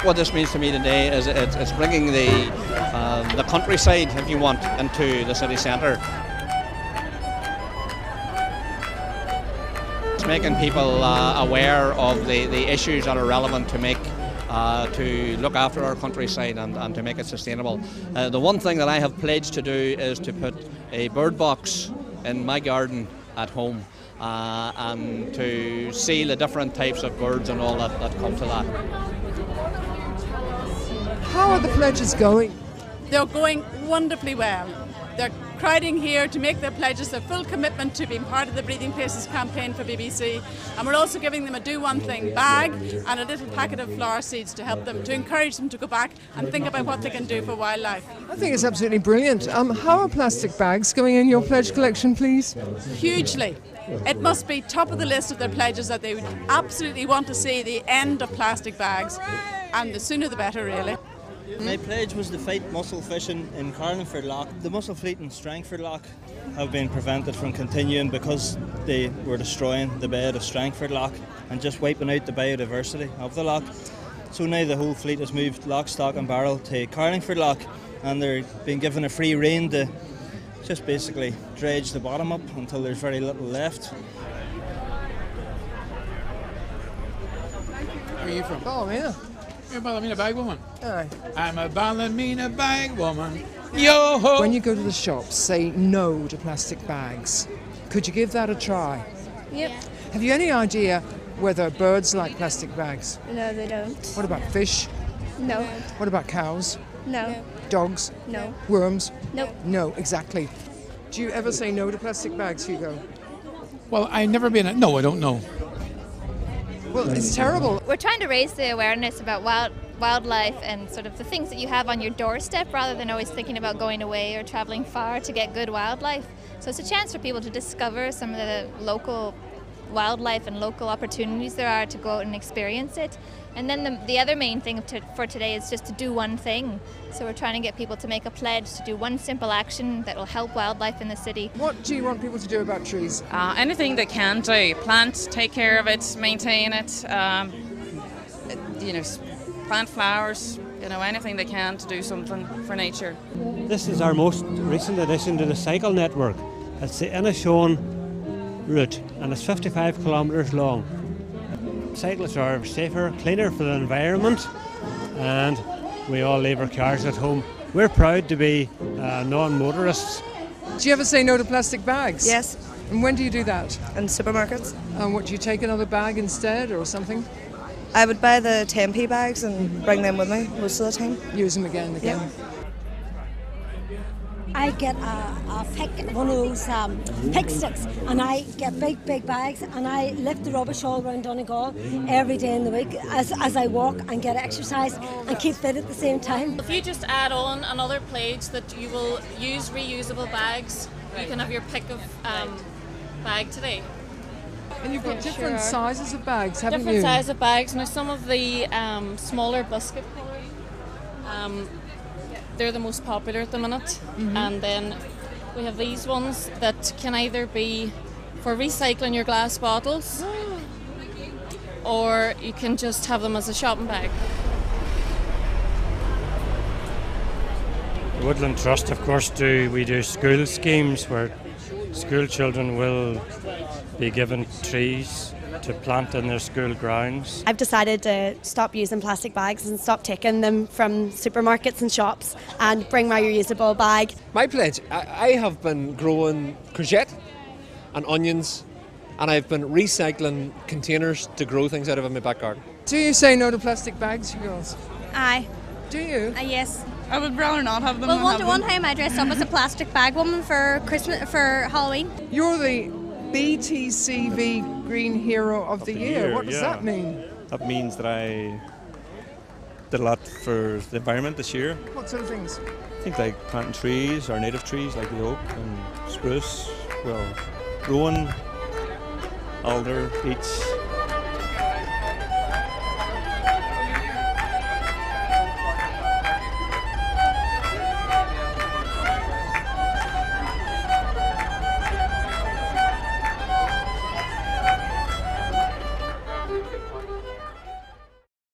What this means to me today is it's bringing the countryside, if you want, into the city centre. It's making people aware of the issues that are relevant to look after our countryside and to make it sustainable. The one thing that I have pledged to do is to put a bird box in my garden at home and to see the different types of birds and all that come to that. How are the pledges going? They're going wonderfully well. They're crowding here to make their pledges, a full commitment to being part of the Breathing Places campaign for BBC, and we're also giving them a do one thing bag and a little packet of flower seeds to help them, to encourage them to go back and think about what they can do for wildlife. I think it's absolutely brilliant. How are plastic bags going in your pledge collection, please? Hugely. It must be top of the list of their pledges that they would absolutely want to see the end of plastic bags, and the sooner the better, really. My pledge was to fight mussel fishing in Carlingford Loch. The mussel fleet in Strangford Loch have been prevented from continuing because they were destroying the bed of Strangford Loch and just wiping out the biodiversity of the loch. So now the whole fleet has moved lock, stock and barrel to Carlingford Loch, and they're being given a free rein to just basically dredge the bottom up until there's very little left. Where are you from? Ballymena. You're a Ballymena bag woman? Aye. I'm a Ballymena bag woman. Yo-ho! When you go to the shops, say no to plastic bags. Could you give that a try? Yep. Have you any idea whether birds like plastic bags? No, they don't. What about fish? No. What about cows? No. Dogs? No. Worms? Nope. No, exactly. Do you ever say no to plastic bags, Hugo? Well, I've never been no, I don't know. Well, it's terrible. We're trying to raise the awareness about wildlife and sort of the things that you have on your doorstep rather than always thinking about going away or travelling far to get good wildlife. So it's a chance for people to discover some of the local wildlife and local opportunities there are to go out and experience it. And then the other main thing for today is just to do one thing. So we're trying to get people to make a pledge to do one simple action that will help wildlife in the city. What do you want people to do about trees? Anything they can do. Plant, take care of it, maintain it, plant flowers, anything they can to do something for nature. This is our most recent addition to the cycle network. It's the Inishowen route and it's 55 kilometres long. Cyclists are safer, cleaner for the environment, and we all leave our cars at home. We're proud to be non-motorists. Do you ever say no to plastic bags? Yes. And when do you do that? In supermarkets. And what, do you take another bag instead or something? I would buy the 10p bags and bring them with me most of the time. Use them again and again. Yep. I get a pick, one of those pick sticks, and I get big bags, and I lift the rubbish all around Donegal every day in the week as I walk and get exercise and keep fit at the same time. If you just add on another pledge that you will use reusable bags, you can have your pick of bag today. And you've got different sizes of bags, haven't you? Different sizes of bags. Now some of the smaller biscuit colours, they're the most popular at the minute, and then we have these ones that can either be for recycling your glass bottles or you can just have them as a shopping bag. The Woodland Trust, of course, we do school schemes where school children will be given trees to plant in their school grounds. I've decided to stop using plastic bags and stop taking them from supermarkets and shops and bring my reusable bag. My pledge, I have been growing courgette and onions, and I've been recycling containers to grow things out of in my back garden. Do you say no to plastic bags, you girls? Aye. Do you? Yes. I would rather not have them. Well, one time I dressed up as a plastic bag woman for Halloween. You're the BTCV Green Hero of the Year. What does that mean? That means that I did a lot for the environment this year. What sort of things? I think like planting trees, or native trees like the oak and spruce, rowan, alder, beech.